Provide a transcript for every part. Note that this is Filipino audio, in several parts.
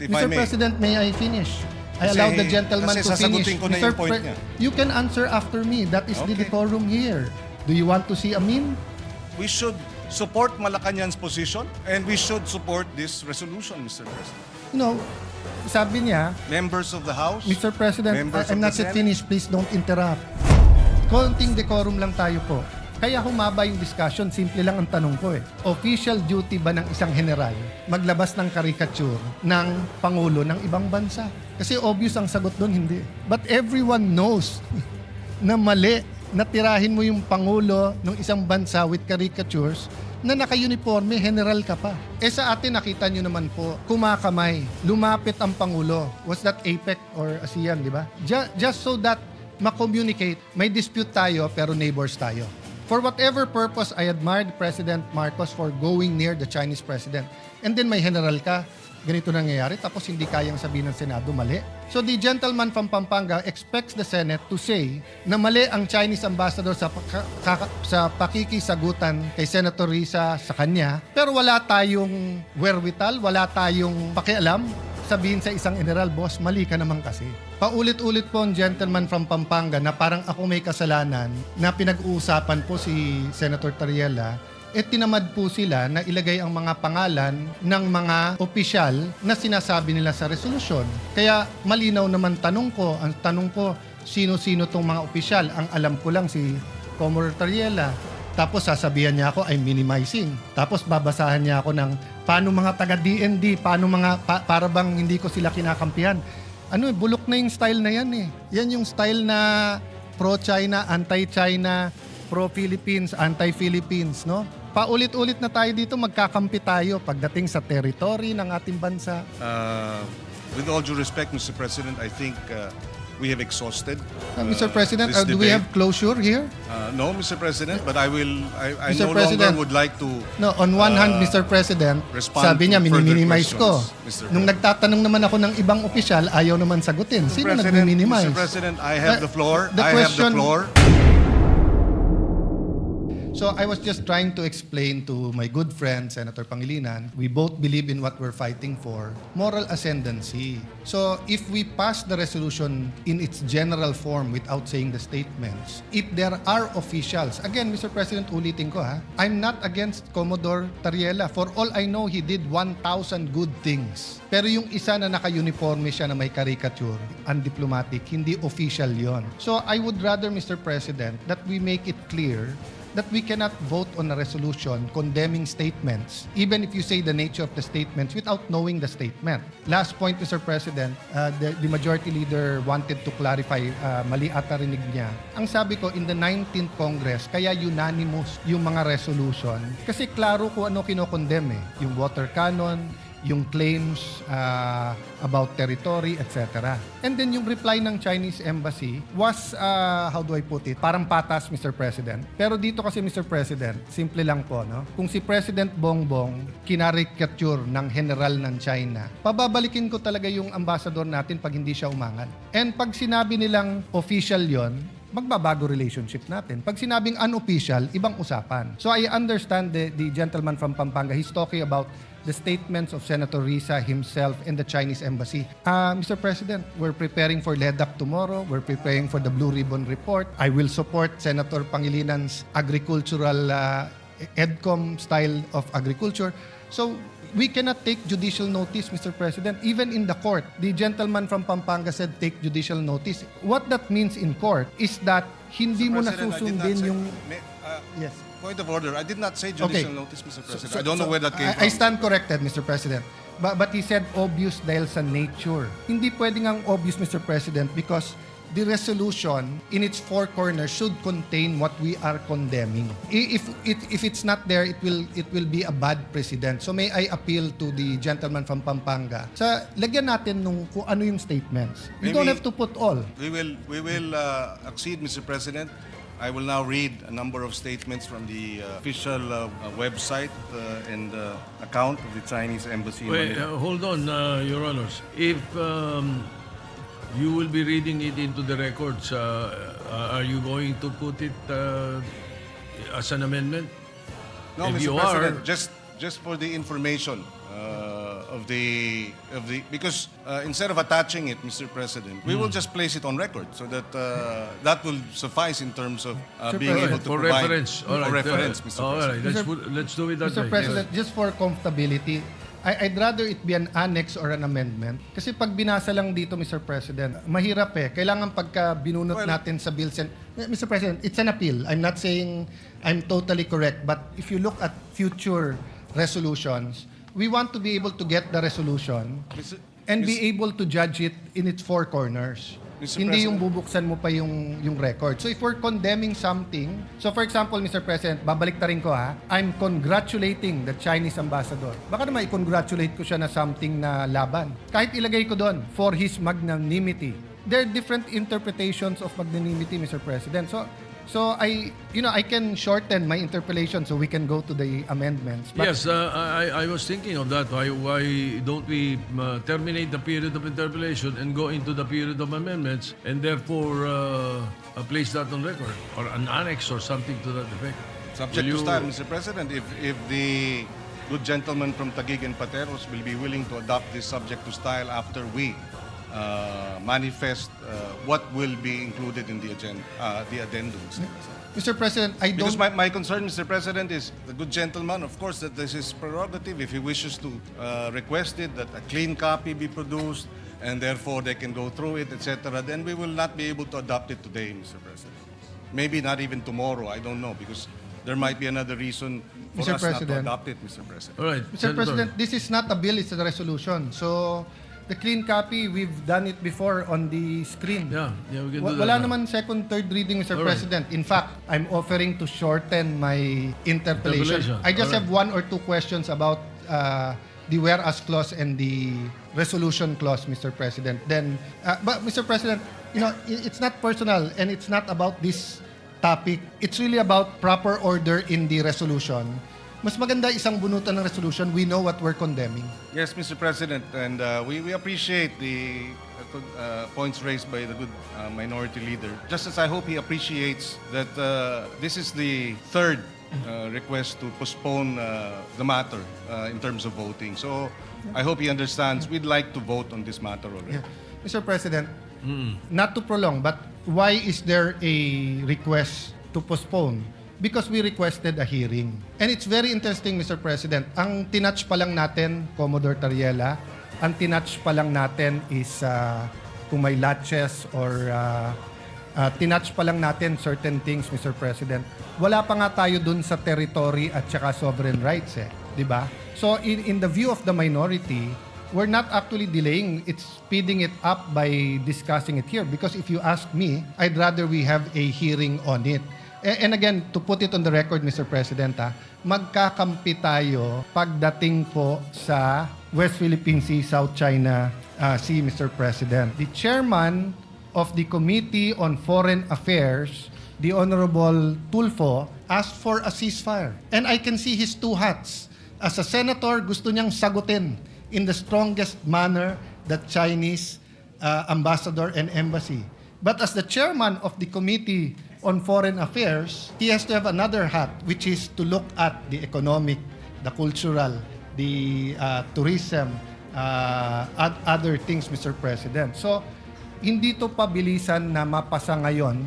If I Mr. may. President, may I finish? I Kasi- allow the gentleman kasi to finish. sasagutin ko na yung point niya. You can answer after me. That is the Okay. decorum here. Do you want to see a meme? We should support Malacanang's position and we should support this resolution, Mr. President. You know, sabi niya, Members of the House, Mr. President, members I'm of not the yet Senate. finished. Please don't interrupt. Konting decorum lang tayo po. Kaya humaba yung discussion, simple lang ang tanong ko eh. Official duty ba ng isang general maglabas ng caricature ng Pangulo ng ibang bansa? Kasi obvious ang sagot doon, hindi. But everyone knows na mali na tirahin mo yung Pangulo ng isang bansa with caricatures na naka-uniforme, general ka pa. Eh sa atin, nakita nyo naman po, kumakamay, lumapit ang Pangulo. Was that APEC or ASEAN, di ba? Just so that ma-communicate, may dispute tayo pero neighbors tayo. For whatever purpose, I admired President Marcos for going near the Chinese president. And then may general ka, ganito nangyayari, tapos hindi kayang sabihin ng Senado, mali. So the gentleman from Pampanga expects the Senate to say na mali ang Chinese ambassador sa pakikisagutan kay Senator Risa sa kanya, pero wala tayong wherewithal, wala tayong pakialam sabihin sa isang general, boss, mali ka naman kasi. Paulit-ulit po ang gentleman from Pampanga na parang ako may kasalanan na pinag-uusapan po si Senator Tariela, tinamad po sila na ilagay ang mga pangalan ng mga opisyal na sinasabi nila sa resolusyon. Kaya malinaw naman ang tanong ko, sino-sino tong mga opisyal? Ang alam ko lang si Commodore Tariela. Tapos sasabihan niya ako, I'm minimizing. Tapos babasahan niya ako ng paano mga taga-DND, paano mga, para bang hindi ko sila kinakampihan. Bulok na yung style na yan eh. Yan yung style na pro-China, anti-China, pro-Philippines, anti-Philippines, no? Paulit-ulit na tayo dito, magkakampi tayo pagdating sa territory ng ating bansa. With all due respect, Mr. President, I think we have exhausted Mr. President, this do we debate. have closure here? No, Mr. President, but I Mr. no President. longer would like to No, on one hand, Mr. President, respond sabi niya, to further minimize ko. questions, Mr. Nung nagtatanong naman ako ng ibang opisyal, ayaw naman sagutin. Sino nagmi-minimize? Mr. President, I have the floor. the I have the question- floor. So I was just trying to explain to my good friend, Senator Pangilinan, we both believe in what we're fighting for, moral ascendancy. So if we pass the resolution in its general form without saying the statements, if there are officials, again, Mr. President, ulitin ko ha, I'm not against Commodore Tariela. For all I know, he did 1,000 good things. Pero yung isa na naka-uniforme siya na may caricature, undiplomatic, hindi official yon. So I would rather, Mr. President, that we make it clear that we cannot vote on a resolution condemning statements, even if you say the nature of the statements without knowing the statement. Last point, Mr. President, the majority leader wanted to clarify, mali ata rinig niya. Ang sabi ko, in the 19th Congress, kaya unanimous yung mga resolution, kasi klaro kung ano kinokondem eh. Yung water cannon, yung claims about territory, etc. And then yung reply ng Chinese embassy was, how do I put it, parang patas, Mr. President. Pero dito kasi, Mr. President, simple lang po, no? Kung si President Bongbong kinarikature ng general ng China, pababalikin ko talaga yung ambassador natin pag hindi siya umangat. And pag sinabi nilang official yon, magbabago relationship natin. Pag sinabing unofficial, ibang usapan. So I understand the gentleman from Pampanga, he's talking about the statements of Senator Risa himself and the Chinese embassy. Mr. President, we're preparing for LEDAC tomorrow. We're preparing for the Blue Ribbon Report. I will support Senator Pangilinan's agricultural EDCOM style of agriculture. So we cannot take judicial notice, Mr. President. Even in the court, the gentleman from Pampanga said take judicial notice. What that means in court is that hindi mo President, I did not nasusundin say- yung... Yes. Point of order. I did not say judicial notice, Mr. President. I don't know where that came I from. stand corrected, Mr. President. But he said obvious dahil sa nature. Hindi pwedeng ang obvious, Mr. President, because the resolution in its four corners should contain what we are condemning. If it's not there, it will be a bad precedent. So may I appeal to the gentleman from Pampanga. Sa lagyan natin nung kung ano yung statements. You don't Maybe- have to put all. We will accede, Mr. President. I will now read a number of statements from the official website and account of the Chinese embassy in Wait, Manila. hold on, Your Honors. If you will be reading it into the records, are you going to put it as an amendment? No, if Mr. you President, are- just for the information because instead of attaching it, Mr. President, we will just place it on record so that that will suffice in terms of being able to For provide reference. All right. for reference, Mr. All right. President. Let's do it that Mr. way. President, just for comfortability, I'd rather it be an annex or an amendment. Kasi pag binasa lang dito, Mr. President, mahirap eh. Kailangan pagka binunot natin sa bills. Mr. President, it's an appeal. I'm not saying I'm totally correct. But if you look at future resolutions, we want to be able to get the resolution and be able to judge it in its four corners. Mr. Hindi yung President. bubuksan mo pa yung record. So if we're condemning something, so for example, Mr. President, babalik ta rin ko ha, I'm congratulating the Chinese ambassador. Baka naman i-congratulate ko siya na something na laban. Kahit ilagay ko doon, for his magnanimity. There are different interpretations of magnanimity, Mr. President. So I can shorten my interpolation so we can go to the amendments. But Yes, I was thinking of that. Why don't we terminate the period of interpellation and go into the period of amendments and therefore place that on record or an annex or something to that effect? Subject Will to you- style, Mr. President, if the good gentleman from Taguig and Pateros will be willing to adopt this subject to style after we manifest what will be included in the agenda, the addendum, Mr. President. Mr. President, I Because don't my concern, Mr. President, is the good gentleman, of course, that this is prerogative. If he wishes to request it, that a clean copy be produced, and therefore they can go through it, etc., then we will not be able to adopt it today, Mr. President. Maybe not even tomorrow, I don't know, because there might be another reason for Mr. us President. not to adopt it, Mr. President. All right, Mr. Senator. President, this is not a bill, it's a resolution. So the clean copy, we've done it before on the screen. Yeah, we can do that. Wala now. naman second, third reading, Mr. All right. President. In fact, I'm offering to shorten my interpellation. Interpellation. I just All have one or two questions about the whereas clause and the resolution clause, Mr. President. Then, but Mr. President, it's not personal and it's not about this topic. It's really about proper order in the resolution. Mas maganda isang bunutan ng resolution. We know what we're condemning. Yes, Mr. President, and we appreciate the points raised by the good minority leader. Just as I hope he appreciates that this is the third request to postpone the matter in terms of voting. So I hope he understands we'd like to vote on this matter already. Mr. President, not to prolong, but why is there a request to postpone? Because we requested a hearing. And it's very interesting, Mr. President. Ang tinatch pa lang natin, Commodore Tariela, ang tinatch pa lang natin is kung may latches or tinatch pa lang natin certain things, Mr. President. Wala pa nga tayo dun sa territory at saka sovereign rights di ba? So in the view of the minority, we're not actually delaying, it's speeding it up by discussing it here. Because if you ask me, I'd rather we have a hearing on it. And again, to put it on the record, Mr. President, magkakampi tayo pagdating po sa West Philippine Sea, South China Sea, Mr. President. The chairman of the Committee on Foreign Affairs, the Honorable Tulfo, asked for a ceasefire. And I can see his two hats. As a senator, gusto niyang sagutin in the strongest manner the Chinese ambassador and embassy. But as the chairman of the Committee on Foreign Affairs, he has to have another hat, which is to look at the economic, the cultural, the tourism, other things, Mr. President. So, hindi to pabilisan na mapasa ngayon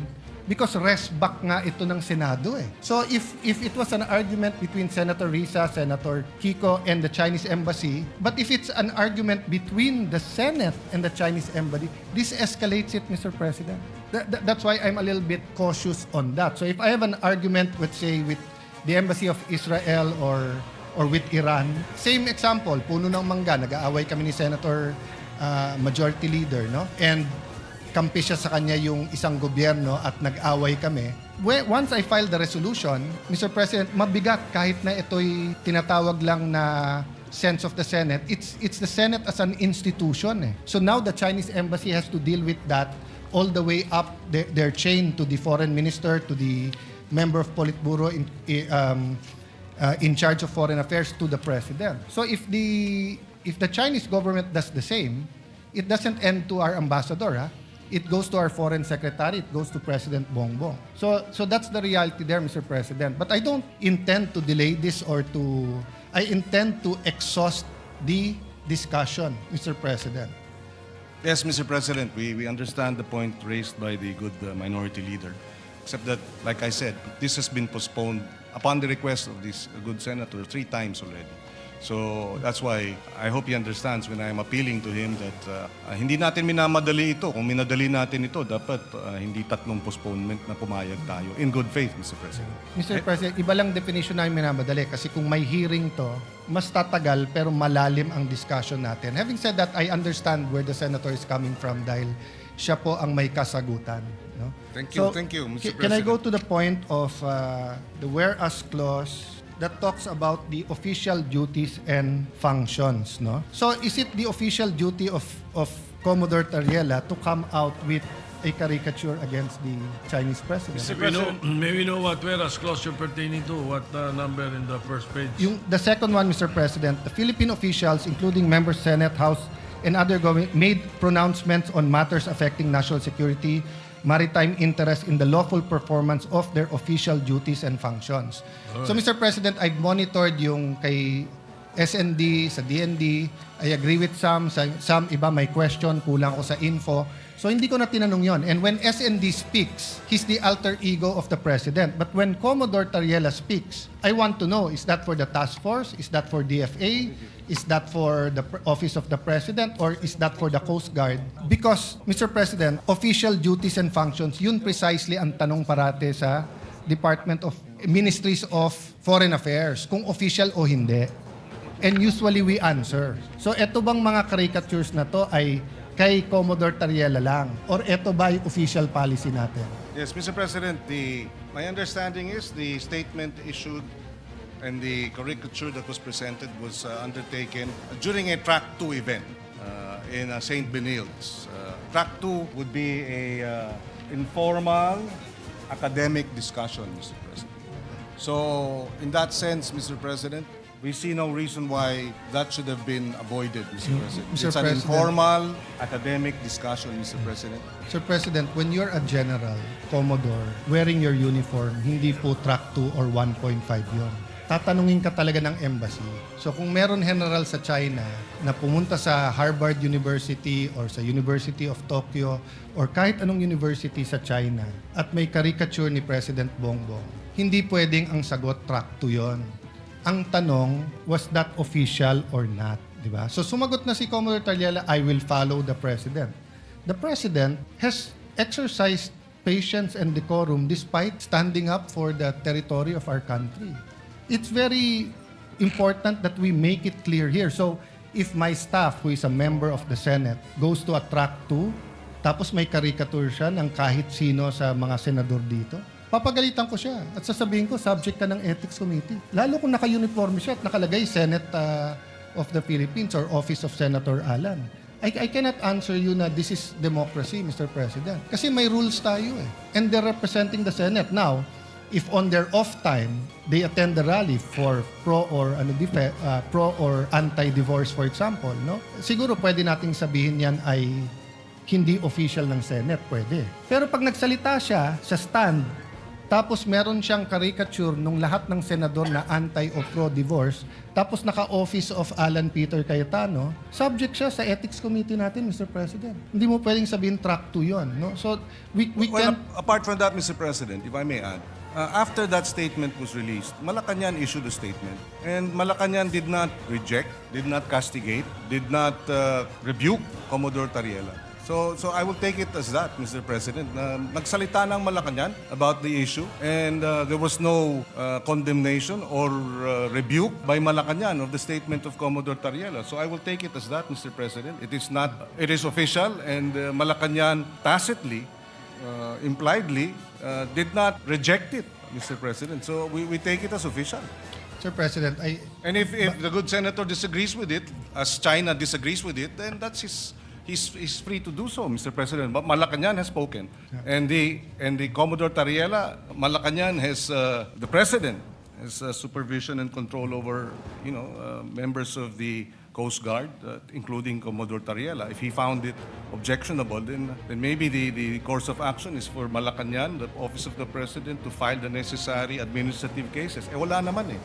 because rest back nga ito ng Senado So, if it was an argument between Senator Risa, Senator Kiko, and the Chinese Embassy, but if it's an argument between the Senate and the Chinese Embassy, this escalates it, Mr. President. That's why I'm a little bit cautious on that. So if I have an argument, let's say, with the Embassy of Israel or with Iran, same example, puno ng mangga, nag-aaway kami ni Senator Majority Leader, no? And kampi siya sa kanya yung isang gobyerno at nag-away kami. Once I file the resolution, Mr. President, mabigat kahit na ito'y tinatawag lang na sense of the Senate. It's the Senate as an institution. So now the Chinese Embassy has to deal with that all the way up their chain to the foreign minister, to the member of Politburo in charge of foreign affairs, to the president. So if the Chinese government does the same, it doesn't end to our ambassador. It goes to our foreign secretary. It goes to President Bongbong. So that's the reality there, Mr. President. But I don't intend to delay this I intend to exhaust the discussion, Mr. President. Yes, Mr. President, we understand the point raised by the good minority leader. Except that, like I said, this has been postponed upon the request of this good senator 3 times already. So that's why I hope he understands when I'm appealing to him that hindi natin minamadali ito. Kung minadali natin ito, dapat hindi 3 postponement na pumayag tayo. In good faith, Mr. President. Mr. President, iba lang definition namin minamadali kasi kung may hearing to, mas tatagal pero malalim ang discussion natin. Having said that, I understand where the senator is coming from dahil siya po ang may kasagutan. No? Thank you, Mr. Can I go President. to the point of the whereas clause that talks about the official duties and functions, no? So is it the official duty of Commodore Tariela to come out with a caricature against the Chinese president? Mr. May we know what whereas clause you're pertaining to? What number in the first page? The second one, Mr. President, the Philippine officials, including members Senate, House, and other government, made pronouncements on matters affecting national security, maritime interest in the lawful performance of their official duties and functions. So, Mr. President, I've monitored yung kay SND, sa DND. I agree with some iba may question, kulang ko sa info. So, hindi ko na tinanong yon. And when SND speaks, he's the alter ego of the President. But when Commodore Tariela speaks, I want to know, is that for the task force? Is that for DFA? Is that for the Office of the President? Or is that for the Coast Guard? Because, Mr. President, official duties and functions, yun precisely ang tanong parate sa Department of Ministries of Foreign Affairs, kung official o hindi. And usually we answer. So, eto bang mga caricatures na to ay kay Commodore Tariela lang? Or eto ba ay official policy natin? Yes, Mr. President, my understanding is the statement issued and the caricature that was presented was undertaken during a Track 2 event in St. Benilde. Track 2 would be a informal academic discussion, Mr. President. So, in that sense, Mr. President, we see no reason why that should have been avoided, Mr. President. Mr. It's an President. informal academic discussion, Mr. President. Sir President, when you're a general, Commodore, wearing your uniform, hindi po Track 2 or 1.5 yon. Tatanungin ka talaga ng embassy. So kung meron general sa China na pumunta sa Harvard University or sa University of Tokyo or kahit anong university sa China at may caricature ni President Bongbong, hindi pwedeng ang sagot Track 2 yon. Ang tanong, was that official or not? Diba? So sumagot na si Commodore Tariela, I will follow the President. The President has exercised patience and decorum despite standing up for the territory of our country. It's very important that we make it clear here. So, if my staff, who is a member of the Senate, goes to a Track 2, tapos may caricature siya ng kahit sino sa mga senador dito, papagalitan ko siya at sasabihin ko, subject ka ng Ethics Committee. Lalo kung naka-uniform siya at nakalagay Senate of the Philippines or Office of Senator Alan. I cannot answer you na this is democracy, Mr. President. Kasi may rules tayo eh. And they're representing the Senate. Now, if on their off time, they attend the rally for pro or anti-divorce, for example, no? Siguro pwede nating sabihin yan ay hindi official ng Senate, pwede. Pero pag nagsalita siya sa stand, tapos meron siyang caricature nung lahat ng senador na anti o pro-divorce, tapos naka-office of Alan Peter Cayetano, subject siya sa Ethics Committee natin, Mr. President. Hindi mo pwedeng sabihin Track 2 yun, no? So, we Well, can... apart from that, Mr. President, if I may add, after that statement was released, Malacanang issued a statement. And Malacanang did not reject, did not castigate, did not rebuke Commodore Tariela. So I will take it as that, Mr. President. Nagsalita ng Malacanang about the issue and there was no condemnation or rebuke by Malacanang of the statement of Commodore Tariela. So I will take it as that, Mr. President. It is official and Malacanang tacitly, impliedly, did not reject it, Mr. President. So we take it as official. Sir President, And if the good senator disagrees with it, as China disagrees with it, then that's he's free to do so, Mr. President. But Malacanang has spoken, and the Commodore Tariela, Malacanang has the President has supervision and control over members of the Coast Guard, including Commodore Tariela. If he found it objectionable, then maybe the course of action is for Malacanang, the Office of the President, to file the necessary administrative cases. Wala naman eh.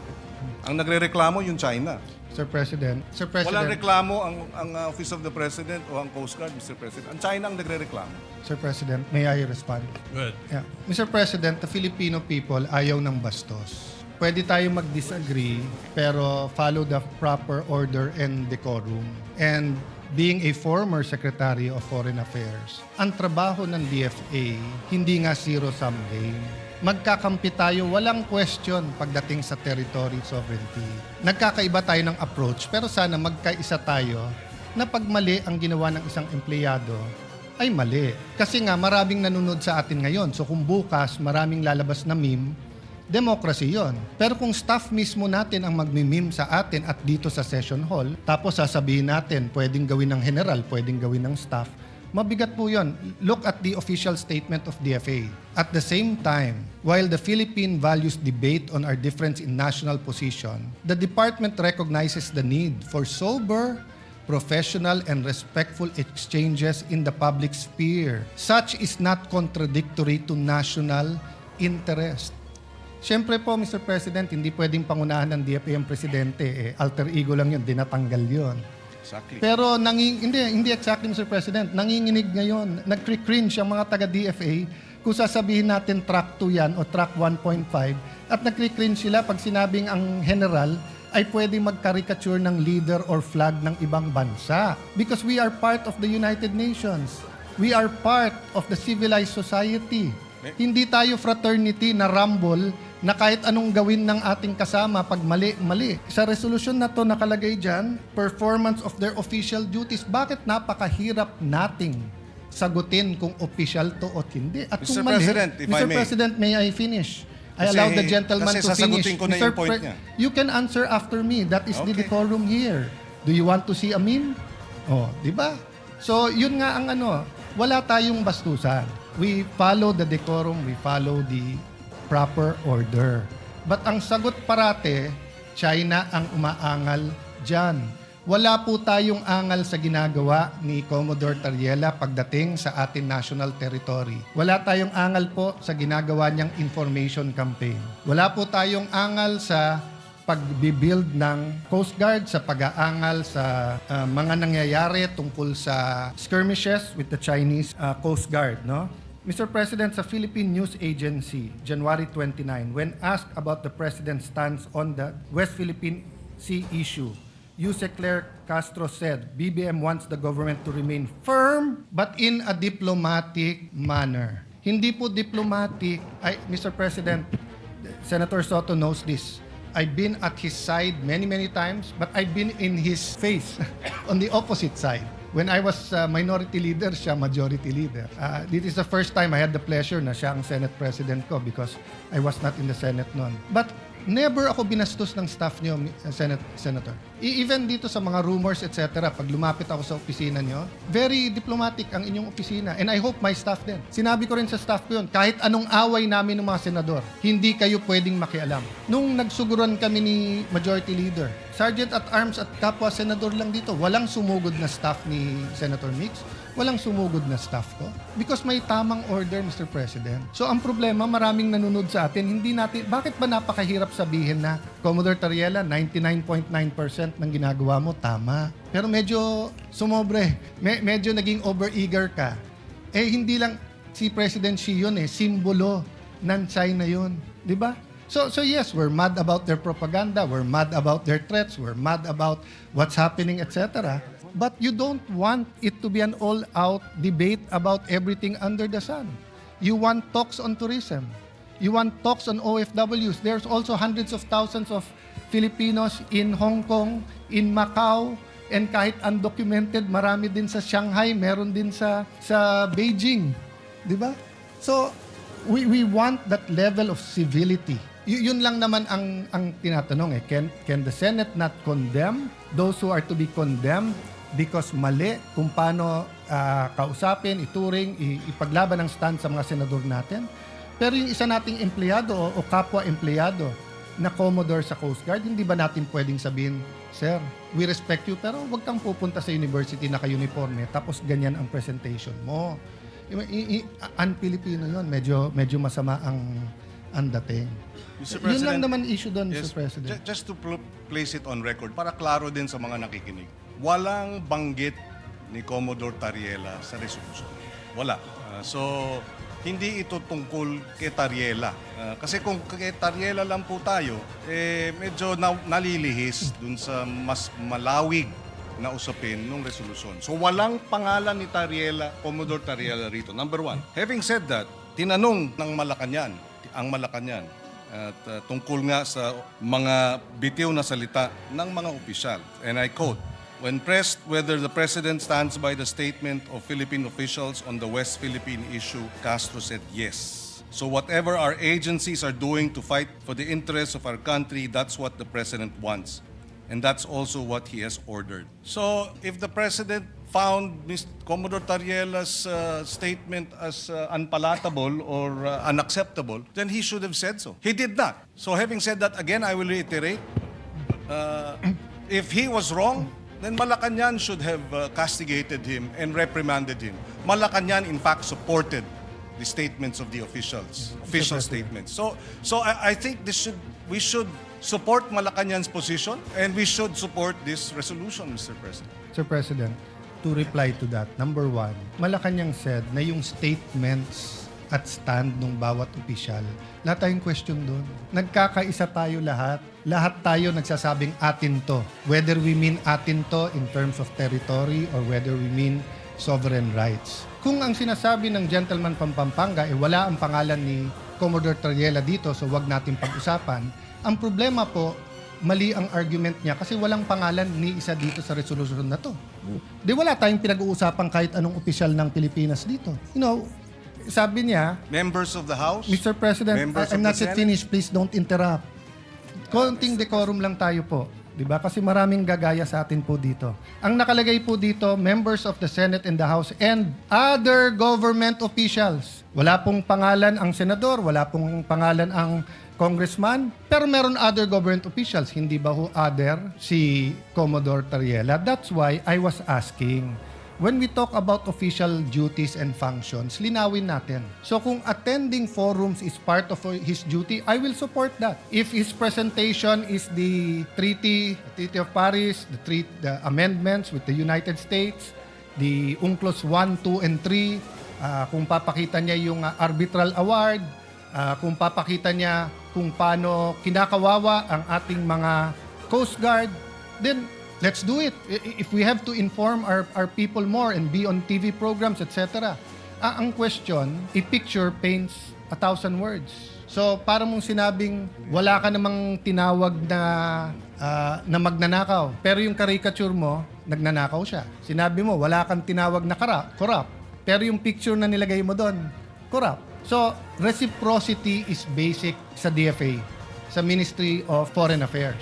Ang nagrereklamo yung China. Sir President. Sir President. Walang reklamo ang Office of the President o ang Coast Guard, Mr. President. Ang China ang nagre-reklamo. Sir President, may I respond? Good. Yeah. Mr. President, the Filipino people ayaw ng bastos. Pwede tayo mag-disagree, pero follow the proper order and decorum. And being a former Secretary of Foreign Affairs, ang trabaho ng DFA, hindi nga zero-sum game. Magkakampi tayo, walang question pagdating sa territory sovereignty. Nagkakaiba tayo ng approach, pero sana magkaisa tayo na pag mali ang ginawa ng isang empleyado, ay mali. Kasi nga maraming nanonood sa atin ngayon. So kung bukas maraming lalabas na meme, democracy yon. Pero kung staff mismo natin ang magmimim sa atin at dito sa session hall, tapos sasabihin natin pwedeng gawin ng general, pwedeng gawin ng staff, mabigat po yon. Look at the official statement of DFA. At the same time, while the Philippine values debate on our difference in national position, the department recognizes the need for sober, professional, and respectful exchanges in the public sphere. Such is not contradictory to national interest. Siyempre po, Mr. President, hindi pwedeng pangunahan ng DFA ang presidente. Alter ego lang yun, dinatanggal yun. Exactly. Pero hindi exactly, Mr. President. Nanginginig ngayon, nag-cringe ang mga taga-DFA kung sasabihin natin track 2 yan o track 1.5 at nag-cringe sila pag sinabing ang general ay pwedeng mag-caricature ng leader or flag ng ibang bansa. Because we are part of the United Nations. We are part of the civilized society. Hindi tayo fraternity na rumble na kahit anong gawin ng ating kasama pag mali. Sa resolution na to nakalagay dyan, performance of their official duties. Bakit napakahirap nating sagutin kung official to o hindi? At Mr. kung mali, President, if I Mr. may. President, may I finish? I Kasi- allow the gentleman kasi to finish. sasagutin ko na yung point niya. You can answer after me. That is the Okay. decorum here. Do you want to see a meme? Oh, di ba? So, yun nga ang wala tayong bastusan. We follow the decorum, we follow the proper order. But ang sagot parate, China ang umaangal dyan. Wala po tayong angal sa ginagawa ni Commodore Tariela pagdating sa ating national territory. Wala tayong angal po sa ginagawa niyang information campaign. Wala po tayong angal sa pag-build ng Coast Guard, sa pag-aangal sa mga nangyayari tungkol sa skirmishes with the Chinese Coast Guard, no? Mr. President, sa Philippine News Agency, January 29, when asked about the President's stance on the West Philippine Sea issue, Yuse Claire Castro said, BBM wants the government to remain firm but in a diplomatic manner. Hindi po diplomatic. Mr. President, Senator Soto knows this. I've been at his side many times, but I've been in his face on the opposite side. When I was minority leader, siya majority leader. This is the first time I had the pleasure na siya ang Senate President ko because I was not in the Senate noon. But never ako binastos ng staff niyo, Senator. Even dito sa mga rumors, etc., pag lumapit ako sa opisina niyo, very diplomatic ang inyong opisina. And I hope my staff din. Sinabi ko rin sa staff ko yun, kahit anong away namin ng mga senador, hindi kayo pwedeng makialam. Nung nagsuguran kami ni Majority Leader, Sergeant at Arms at kapwa senador lang dito, walang sumugod na staff ni Senator Mix, walang sumugod na staff ko. Because may tamang order, Mr. President. So ang problema, maraming nanonood sa atin, hindi natin, bakit ba napakahirap sabihin na, Commodore Tariela, 99.9% ng ginagawa mo, tama. Pero medyo sumobre, medyo naging over-eager ka. Hindi lang si President Xi yun simbolo ng China yun. Di ba? So yes, we're mad about their propaganda, we're mad about their threats, we're mad about what's happening, etc. But you don't want it to be an all-out debate about everything under the sun. You want talks on tourism. You want talks on OFWs. There's also hundreds of thousands of Filipinos in Hong Kong, in Macau, and kahit undocumented, marami din sa Shanghai, meron din sa Beijing. Di ba? So, we want that level of civility. Yun lang naman ang tinatanong Can the Senate not condemn those who are to be condemned because mali kung paano kausapin, ituring, ipaglaban ang stand sa mga senador natin? Pero yung isa nating empleyado o kapwa-empleyado na Commodore sa Coast Guard, hindi ba natin pwedeng sabihin, Sir, we respect you, pero wag kang pupunta sa university naka-uniforme tapos ganyan ang presentation mo. Un-Filipino yun. Medyo masama ang dating. Mr. Yun lang President, naman issue doon, yes, Mr. President. Just to place it on record para klaro din sa mga nakikinig. Walang banggit ni Commodore Tariela sa resolution. Wala. So, hindi ito tungkol kay Tariela. Kasi kung kay Tariela lang po tayo, medyo nalilihis dun sa mas malawig na usapin ng resolusyon. So walang pangalan ni Tariela, Commodore Tariela rito. Number one. Having said that, tinanong ng ang Malacanang, at tungkol nga sa mga bitiw na salita ng mga opisyal. And I quote, "When pressed whether the President stands by the statement of Philippine officials on the West Philippine issue, Castro said yes. So whatever our agencies are doing to fight for the interests of our country, that's what the President wants. And that's also what he has ordered." So if the President found Commodore Tariela's statement as unpalatable or unacceptable, then he should have said so. He did not. So having said that, again, I will reiterate, if he was wrong, then Malacanang should have castigated him and reprimanded him. Malacanang, in fact, supported the statements of the official statements. So I think we should support Malacanang's position and we should support this resolution, Mr. President. Sir President, to reply to that, number one, Malacanang said na yung statements at stand ng bawat opisyal, lahat tayong question doon. Nagkakaisa tayo lahat. Lahat tayo nagsasabing atin to. Whether we mean atin to in terms of territory or whether we mean sovereign rights. Kung ang sinasabi ng gentleman from Pampanga, wala ang pangalan ni Commodore Tariela dito, so wag natin pag-usapan, ang problema po, mali ang argument niya kasi walang pangalan ni isa dito sa resolution na to. Di wala tayong pinag-uusapan kahit anong opisyal ng Pilipinas dito. You know, sabi niya, Members of the House, Mr. President, Members I'm of not the yet Senate. finished. Please don't interrupt. Konting decorum lang tayo po. Diba? Kasi maraming gagaya sa atin po dito. Ang nakalagay po dito, members of the Senate and the House and other government officials. Wala pong pangalan ang senador, wala pong pangalan ang congressman, pero meron other government officials. Hindi ba ho other si Commodore Tariela? That's why I was asking, when we talk about official duties and functions, linawin natin. So kung attending forums is part of his duty, I will support that. If his presentation is the Treaty of Paris, the amendments with the United States, the UNCLOS 1, 2, and 3, kung papakita niya yung arbitral award, kung papakita niya kung paano kinakawawa ang ating mga Coast Guard, then let's do it. If we have to inform our people more and be on TV programs, etc. Ang question, a picture paints 1,000 words. So, para mong sinabing wala ka namang tinawag na magnanakaw, pero yung caricature mo, nagnanakaw siya. Sinabi mo, wala kang tinawag na corrupt, pero yung picture na nilagay mo doon, corrupt. So, reciprocity is basic sa DFA, sa Ministry of Foreign Affairs.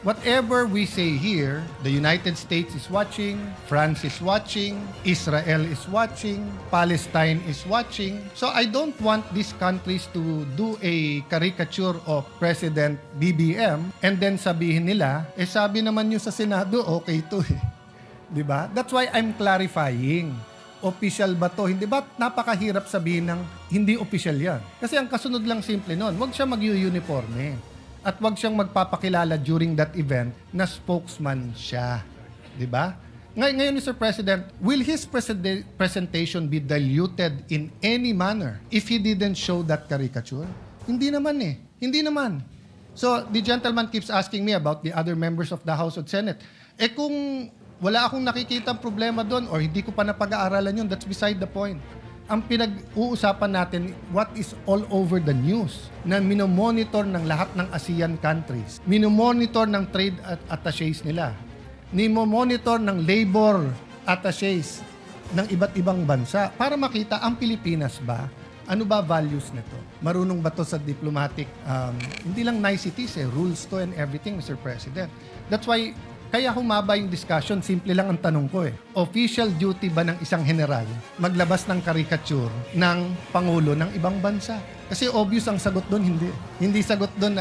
Whatever we say here, the United States is watching, France is watching, Israel is watching, Palestine is watching. So I don't want these countries to do a caricature of President BBM and then sabihin nila, sabi naman nyo sa Senado, okay to eh. Diba? That's why I'm clarifying. Official ba to? Hindi ba napakahirap sabihin ng hindi official yan? Kasi ang kasunod lang simple nun, wag siya mag-uniforme. At wag siyang magpapakilala during that event na spokesman siya. Diba? Ngayon, Mr. President, will his presentation be diluted in any manner if he didn't show that caricature? Hindi naman eh. Hindi naman. So, the gentleman keeps asking me about the other members of the House and Senate. Kung wala akong nakikitang problema doon or hindi ko pa napag-aaralan yun, that's beside the point. Ang pinag-uusapan natin, what is all over the news na minomonitor ng lahat ng ASEAN countries, minomonitor ng trade attaches nila, minomonitor ng labor attaches ng iba't ibang bansa para makita ang Pilipinas ba, ano ba values nito? Marunong ba to sa diplomatic, hindi lang niceties rules to and everything, Mr. President. That's why kaya humaba yung discussion, simple lang ang tanong ko Official duty ba ng isang general maglabas ng caricature ng Pangulo ng ibang bansa? Kasi obvious ang sagot doon, hindi. Hindi sagot doon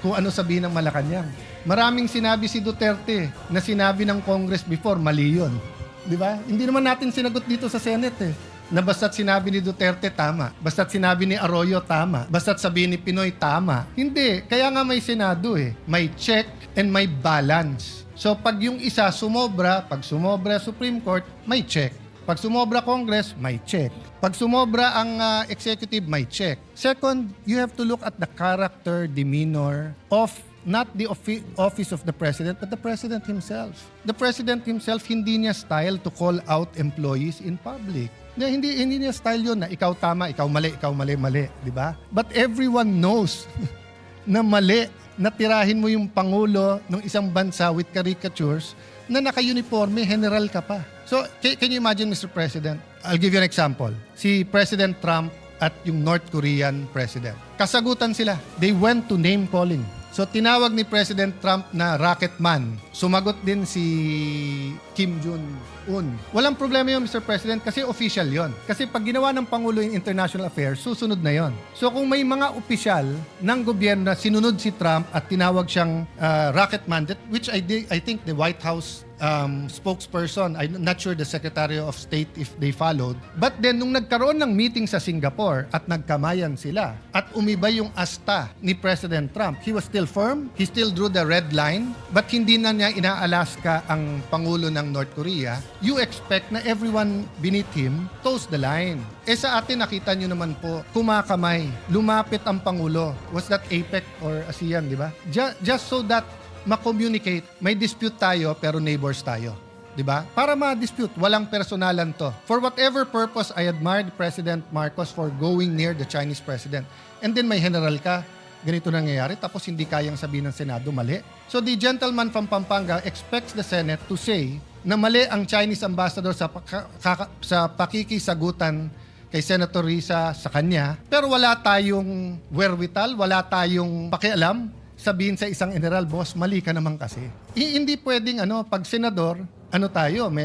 kung ano sabihin ng Malacanang. Maraming sinabi si Duterte na sinabi ng Congress before, mali yun. Di ba? Hindi naman natin sinagot dito sa Senate Na basta't sinabi ni Duterte, tama. Basta't sinabi ni Arroyo, tama. Basta't sabihin ni Pinoy, tama. Hindi. Kaya nga may Senado eh. May check and may balance. So pag yung isa sumobra, pag sumobra Supreme Court, may check. Pag sumobra Congress, may check. Pag sumobra ang executive, may check. Second, you have to look at the character, demeanor of not the office of the president, but the president himself. The president himself, hindi niya style to call out employees in public. Hindi niya style yun na ikaw tama, ikaw mali, di ba? But everyone knows na mali na tirahin mo yung pangulo ng isang bansa with caricatures na naka-uniforme, general ka pa. So, can you imagine, Mr. President? I'll give you an example. Si President Trump at yung North Korean president. Kasagutan sila. They went to name calling. So tinawag ni President Trump na rocket man. Sumagot din si Kim Jong-un. Walang problema yun, Mr. President, kasi official yon. Kasi pag ginawa ng Pangulo in international affairs, susunod na yon. So kung may mga opisyal ng gobyerno na sinunod si Trump at tinawag siyang rocket man, which I think the White House spokesperson, I'm not sure the Secretary of State if they followed. But then, nung nagkaroon ng meeting sa Singapore at nagkamayan sila at umiba yung asta ni President Trump, he was still firm, he still drew the red line, but hindi na niya inaalaska ang Pangulo ng North Korea. You expect na everyone beneath him toes the line. Sa atin, nakita nyo naman po, kumakamay, lumapit ang Pangulo. Was that APEC or ASEAN, di ba? Just so that ma-communicate, may dispute tayo pero neighbors tayo. 'Di ba? Para ma-dispute, walang personalan to. For whatever purpose, I admired President Marcos for going near the Chinese president. And then may general ka, ganito nangyayari, tapos hindi kayang sabihin ng Senado, mali. So the gentleman from Pampanga expects the Senate to say na mali ang Chinese ambassador sa pakikisagutan kay Senator Risa sa kanya, pero wala tayong wherewithal, wala tayong pakialam sabihin sa isang general, boss, mali ka naman kasi. Hindi pwedeng pag senador,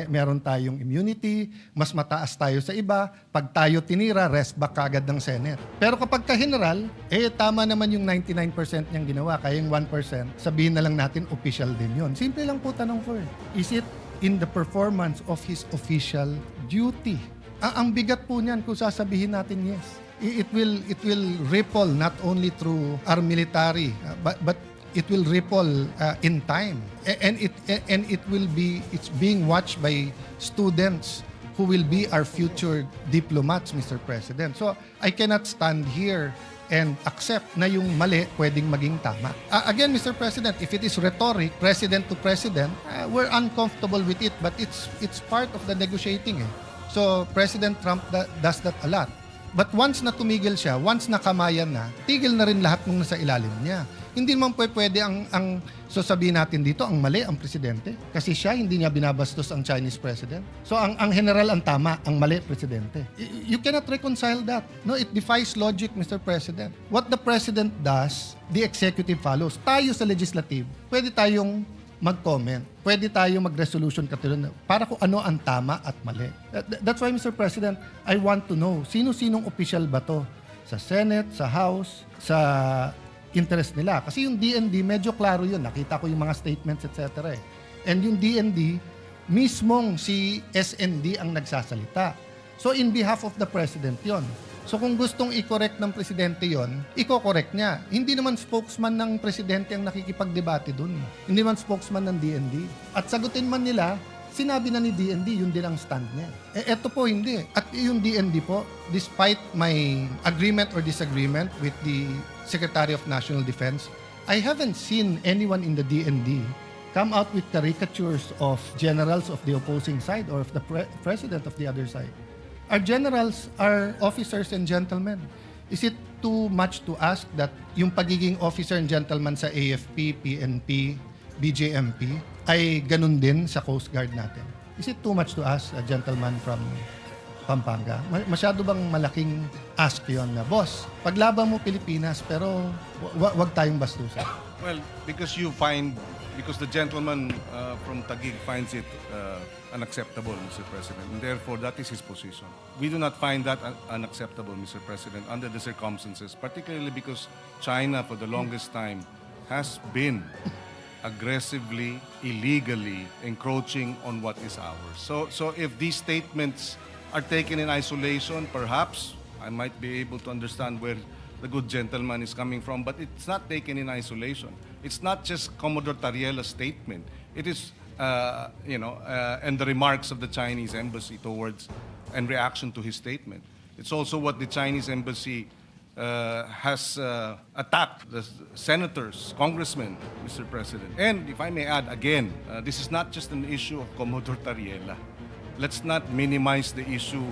meron tayong immunity, mas mataas tayo sa iba, pag tayo tinira, rest back kagad ng Senate. Pero kapag ka-general, tama naman yung 99% niyang ginawa, kaya yung 1%, sabihin na lang natin, official din yun. Simple lang po tanong ko Is it in the performance of his official duty? Ang bigat po niyan kung sasabihin natin yes. It will ripple not only through our military, but it will ripple in time, and it's being watched by students who will be our future diplomats, Mr. President. So I cannot stand here and accept na yung mali pwedeng maging tama. Again, Mr. President, if it is rhetoric, president to president, we're uncomfortable with it, but it's part of the negotiating. So President Trump does that a lot. But once na tumigil siya, once na kamayan na, tigil na rin lahat ng nasa ilalim niya. Hindi naman pwede ang sasabihin natin dito, ang mali ang presidente. Kasi siya, hindi niya binabastos ang Chinese president. So ang general ang tama, ang mali presidente. You cannot reconcile that. No, it defies logic, Mr. President. What the president does, the executive follows. Tayo sa legislative, pwede tayong mag-comment. Pwede tayo mag-resolution katulad para kung ano ang tama at mali. That's why, Mr. President, I want to know, sino-sinong official ba to? Sa Senate, sa House, sa interest nila. Kasi yung DND, medyo klaro yun. Nakita ko yung mga statements, etc. And yung DND, mismong si SND ang nagsasalita. So, in behalf of the President yon. So kung gustong i-correct ng presidente yon, i-correct niya. Hindi naman spokesman ng presidente ang nakikipagdebate dun. Hindi naman spokesman ng DND. At sagutin man nila, sinabi na ni DND, yun din ang stand niya. Eto po hindi. At yung DND po, despite my agreement or disagreement with the Secretary of National Defense, I haven't seen anyone in the DND come out with caricatures of generals of the opposing side or of the president of the other side. Our generals are officers and gentlemen. Is it too much to ask that yung pagiging officer and gentleman sa AFP, PNP, BJMP ay ganun din sa Coast Guard natin? Is it too much to ask a gentleman from Pampanga? Masyado bang malaking ask yon na, boss, paglaban mo Pilipinas pero wag tayong bastusan? Well, because the gentleman from Taguig finds it unacceptable, Mr. President, and therefore that is his position. We do not find that unacceptable, Mr. President, under the circumstances, particularly because China, for the longest time, has been aggressively, illegally encroaching on what is ours. So if these statements are taken in isolation, perhaps I might be able to understand where the good gentleman is coming from, but it's not taken in isolation. It's not just Commodore Tariela's statement. It is, and the remarks of the Chinese embassy towards and reaction to his statement. It's also what the Chinese embassy has attacked the senators, congressmen, Mr. President. And if I may add again, this is not just an issue of Commodore Tariela. Let's not minimize the issue.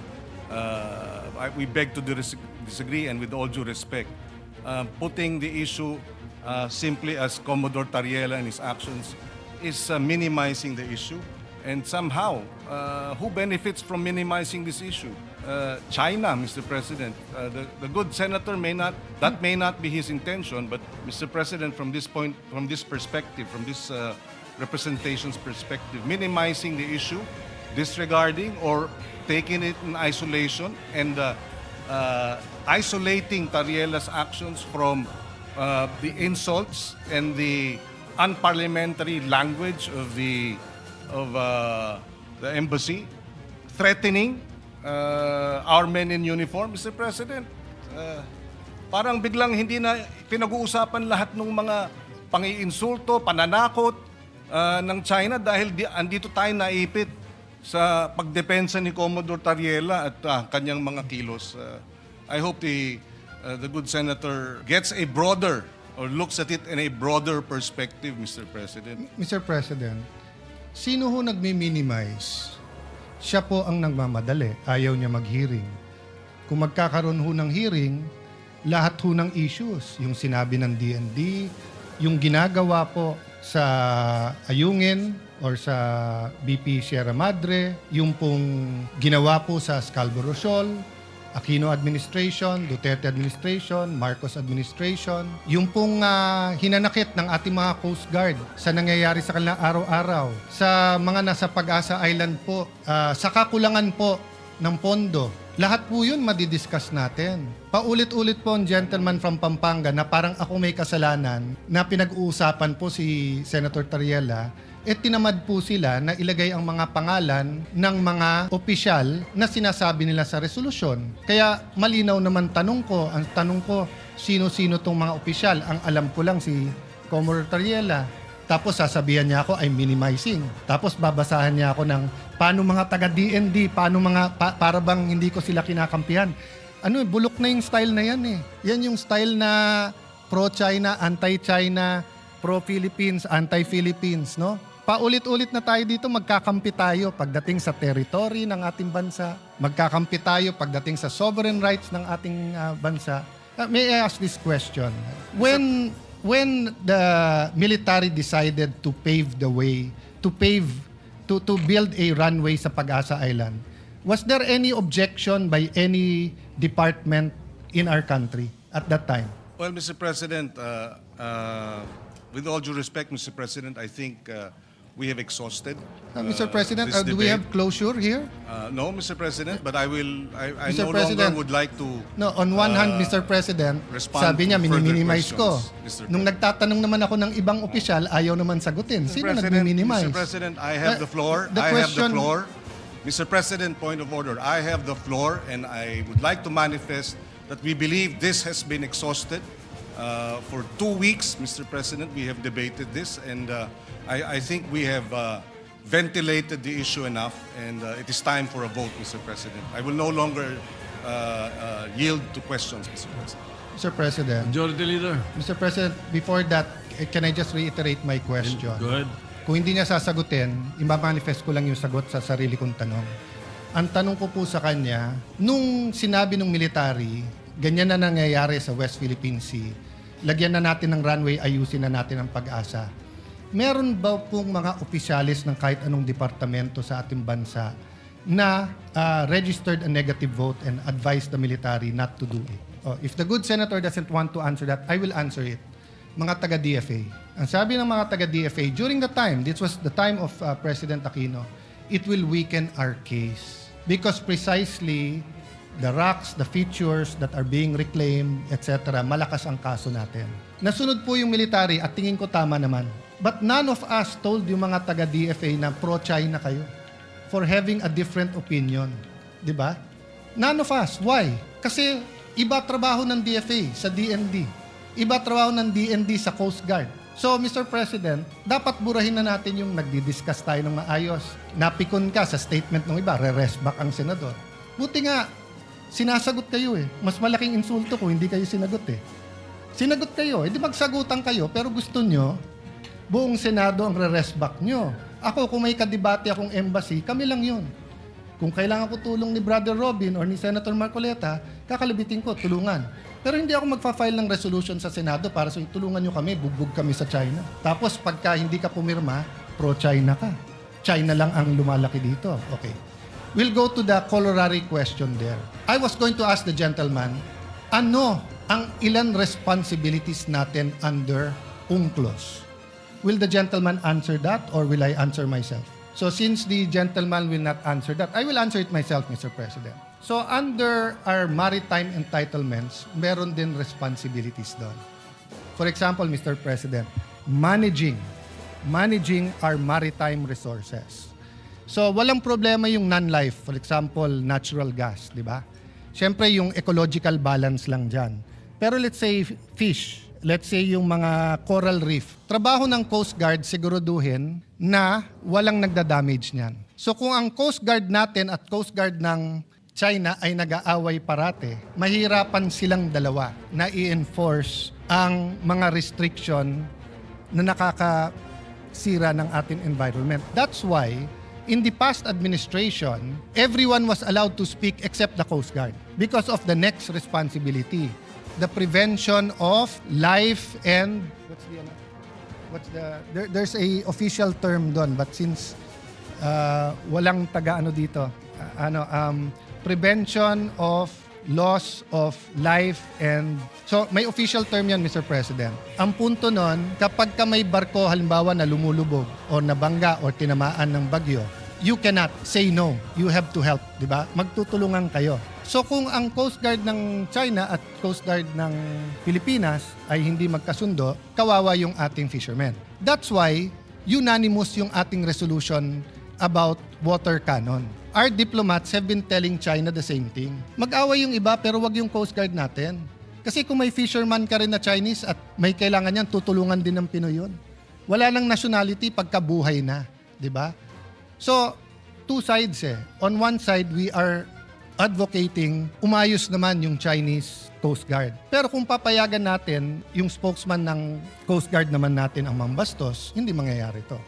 We beg to disagree, and with all due respect, putting the issue simply as Commodore Tariela and his actions is minimizing the issue. And somehow, who benefits from minimizing this issue? China, Mr. President. The good senator that may not be his intention, but Mr. President, from this point, from this perspective, from this representation's perspective, minimizing the issue, disregarding or taking it in isolation, and isolating Tariela's actions from the insults and the unparliamentary language of the embassy, threatening our men in uniform, Mr. President. Parang biglang hindi na pinag-uusapan lahat ng mga pangiinsulto, pananakot ng China dahil andito tayo naipit sa pagdepensa ni Commodore Tariela at kanyang mga kilos. I hope the good senator gets a broader or looks at it in a broader perspective, Mr. President. Mr. President, sino ho nagmi-minimize? Siya po ang nagmamadali. Ayaw niya mag-hearing. Kung magkakaroon ho ng hearing, lahat ho ng issues, yung sinabi ng DND, yung ginagawa po sa Ayungin or sa BP Sierra Madre, yung pong ginawa po sa Scalvo Rosol, Aquino administration, Duterte administration, Marcos administration, yung pong hinanakit ng ating mga Coast Guard sa nangyayari sa kanilang araw-araw, sa mga nasa Pag-asa Island po, sa kakulangan po ng pondo. Lahat po yun madidiscuss natin. Paulit-ulit po ang gentleman from Pampanga na parang ako may kasalanan na pinag-uusapan po si Senator Tariela, tinamad po sila na ilagay ang mga pangalan ng mga opisyal na sinasabi nila sa resolusyon. Kaya malinaw naman ang tanong ko, sino-sino tong mga opisyal? Ang alam ko lang si Commodore Tariela. Tapos sasabihan niya ako, I'm minimizing. Tapos babasahan niya ako ng paano mga taga-DND, paano mga, para bang hindi ko sila kinakampihan. Bulok na yung style na yan eh. Yan yung style na pro-China, anti-China, pro-Philippines, anti-Philippines, no? Paulit-ulit na tayo dito, magkakampi tayo pagdating sa territory ng ating bansa, magkakampi tayo pagdating sa sovereign rights ng ating bansa. May I ask this question? When the military decided to pave the way, to build a runway sa Pag-asa Island, was there any objection by any department in our country at that time? Well, Mr. President, with all due respect, Mr. President, I think we have exhausted Mr. President, this do we debate. have closure here? No, Mr. President, but I Mr. no President, longer would like to No, on one hand, Mr. President, respond sabi niya, to further minimize ko. questions, Mr. Nung nagtatanong naman ako ng ibang opisyal, ayaw naman sagutin. Sino nagmi-minimize? Mr. President, I have the floor. the question- Mr. President, point of order. I have the floor, and I would like to manifest that we believe this has been exhausted. For 2 weeks, Mr. President, we have debated this, and I think we have ventilated the issue enough, and it is time for a vote, Mr. President. I will no longer yield to questions, Mr. President. Mr. President, Majority Leader. Mr. President, before that, can I just reiterate my question? Go ahead. Kung hindi niya sasagutin, imamanifest ko lang yung sagot sa sarili kong tanong. Ang tanong ko po sa kanya, nung sinabi ng military, ganyan na nangyayari sa West Philippine Sea, lagyan na natin ng runway, ayusin na natin ang Pag-asa. Meron ba pong mga opisyalis ng kahit anong departamento sa ating bansa na registered a negative vote and advised the military not to do it? If the good senator doesn't want to answer that, I will answer it. Mga taga-DFA. Ang sabi ng mga taga-DFA, during the time, this was the time of President Aquino, it will weaken our case. Because precisely, the rocks, the features that are being reclaimed, etc., malakas ang kaso natin. Nasunod po yung military at tingin ko tama naman. But none of us told yung mga taga-DFA na pro-China kayo for having a different opinion. Di ba? None of us. Why? Kasi iba trabaho ng DFA sa DND. Iba trabaho ng DND sa Coast Guard. So, Mr. President, dapat burahin na natin yung nagdi-discuss tayo ng maayos. Napikon ka sa statement ng iba, re-rest back ang senador. Buti nga, sinasagot kayo eh. Mas malaking insulto kung hindi kayo sinagot eh. Sinagot kayo, edi magsagutan kayo, pero gusto nyo, buong Senado ang re-rest back nyo. Ako, kung may kadebate akong embassy, kami lang yun. Kung kailangan ko tulong ni Brother Robin or ni Senator Marcoleta, kakalibitin ko, tulungan. Pero hindi ako magfa-file ng resolution sa Senado para sa tulungan nyo kami, bugbog kami sa China. Tapos pagka hindi ka pumirma, pro-China ka. China lang ang lumalaki dito. Okay. We'll go to the corollary question there. I was going to ask the gentleman, ano ang ilan responsibilities natin under UNCLOS? Will the gentleman answer that or will I answer myself? So since the gentleman will not answer that, I will answer it myself, Mr. President. So under our maritime entitlements, meron din responsibilities doon. For example, Mr. President, managing our maritime resources. So walang problema yung non-life, for example, natural gas, di ba? Siyempre yung ecological balance lang dyan. Pero let's say fish, let's say yung mga coral reef. Trabaho ng Coast Guard siguraduhin na walang nagda-damage niyan. So kung ang Coast Guard natin at Coast Guard ng China ay nag-aaway parate, mahirapan silang dalawa na i-enforce ang mga restriction na nakakasira ng ating environment. That's why, in the past administration, everyone was allowed to speak except the Coast Guard because of the next responsibility, the prevention of life and there's a official term doon, but since walang taga-ano dito, prevention of loss of life and so may official term yan, Mr. President. Ang punto nun, kapag ka may barko halimbawa na lumulubog o nabangga o tinamaan ng bagyo, you cannot say no. You have to help, di ba? Magtutulungan kayo. So kung ang Coast Guard ng China at Coast Guard ng Pilipinas ay hindi magkasundo, kawawa yung ating fishermen. That's why unanimous yung ating resolution about water cannon. Our diplomats have been telling China the same thing. Mag-away yung iba pero wag yung Coast Guard natin. Kasi kung may fisherman ka rin na Chinese at may kailangan yan, tutulungan din ng Pinoy yun. Wala nang nationality pagkabuhay na. Di ba? So, two sides eh. On one side, we are advocating umayos naman yung Chinese Coast Guard. Pero kung papayagan natin, yung spokesman ng Coast Guard naman natin ang mambastos, hindi mangyayari to.